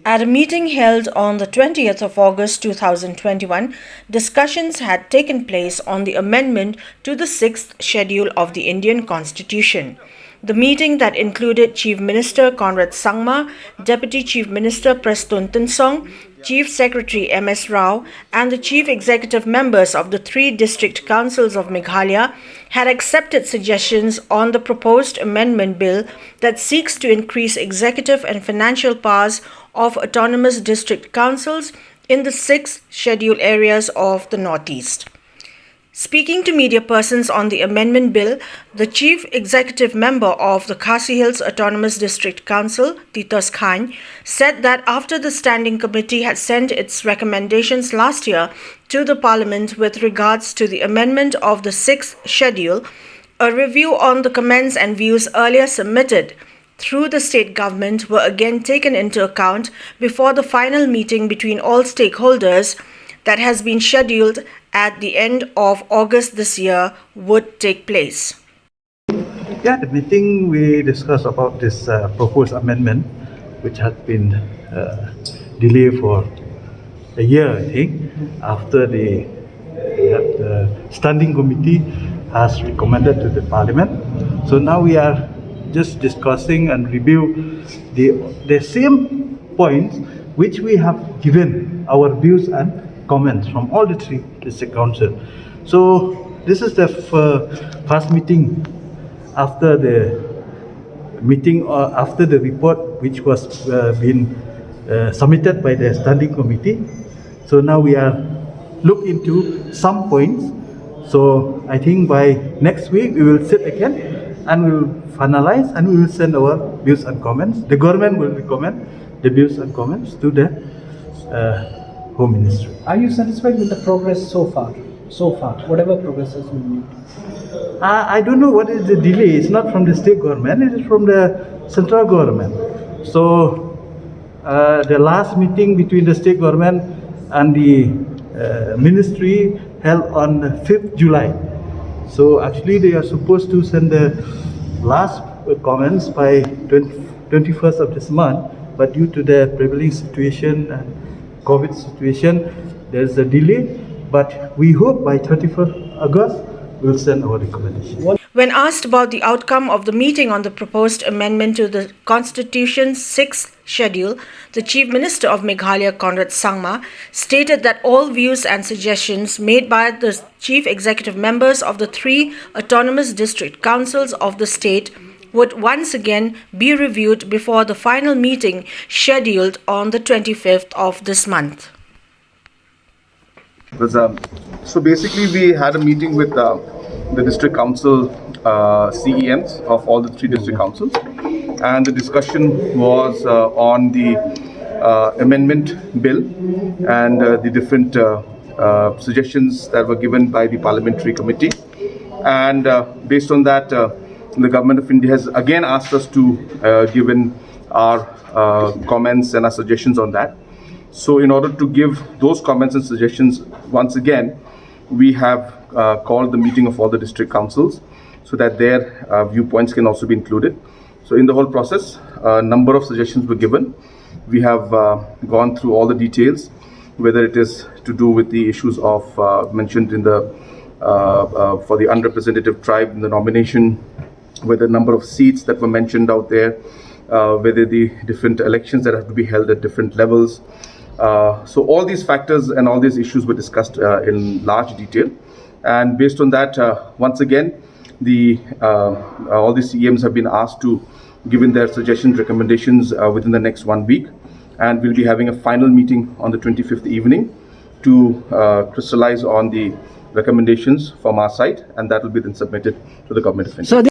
At a meeting held on the 20th of August 2021, discussions had taken place on the amendment to the 6th schedule of the Indian Constitution. The meeting, that included Chief Minister CONRAD SANGMA, Deputy Chief Minister PRESTONE TYNSONG, Chief Secretary M.S. Rao, and the Chief Executive members of the 3 district councils of Meghalaya, had accepted suggestions on the proposed amendment bill that seeks to increase executive and financial powers of autonomous district councils in the 6 scheduled areas of the Northeast. Speaking to media persons on the amendment bill, the Chief Executive Member of the Khasi Hills Autonomous District Council, TYNSONG, said that after the Standing Committee had sent its recommendations last year to the Parliament with regards to the amendment of the 6th schedule, a review on the comments and views earlier submitted through the state government were again taken into account before the final meeting between all stakeholders that has been scheduled at the end of August this year would take place. Yeah, the meeting we discussed about this proposed amendment, which had been delayed for a year, I think, after the Standing Committee has recommended to the Parliament. So now we are just discussing and review the same points which we have given our views and comments from all the 3 district councils. So this is the first meeting after the after the report which was been submitted by the Standing Committee. So now we are look into some points. So I think by next week we will sit again and we will finalize and we will send our views and comments. The government will recommend the views and comments to the Home Ministry. Are you satisfied with the progress so far? Whatever progress has been made? I don't know what is the delay. It's not from the state government, it is from the central government. So the last meeting between the state government and the ministry held on 5th July. So actually they are supposed to send the last comments by 21st of this month, but due to the prevailing situation and COVID situation, there's a delay, but we hope by 31st August we'll send our recommendation. When asked about the outcome of the meeting on the proposed amendment to the Constitution's 6th schedule, the Chief Minister of Meghalaya, CONRAD SANGMA, stated that all views and suggestions made by the Chief Executive members of the 3 autonomous district councils of the state would once again be reviewed before the final meeting scheduled on the 25th of this month. So basically we had a meeting with the district council CEMs of all the 3 district councils, and the discussion was on the amendment bill and the different suggestions that were given by the parliamentary committee, and based on that the government of India has again asked us to give in our comments and our suggestions on that. So in order to give those comments and suggestions once again, we have called the meeting of all the district councils so that their viewpoints can also be included. So in the whole process, a number of suggestions were given. We have gone through all the details, whether it is to do with the issues of mentioned in the for the unrepresentative tribe in the nomination, whether the number of seats that were mentioned out there, whether the different elections that have to be held at different levels. So all these factors and all these issues were discussed in large detail, and based on that, once again, all the CEMs have been asked to give in their suggestions, recommendations within the next 1 week, and we'll be having a final meeting on the 25th evening to crystallize on the recommendations from our side, and that will be then submitted to the Government of India.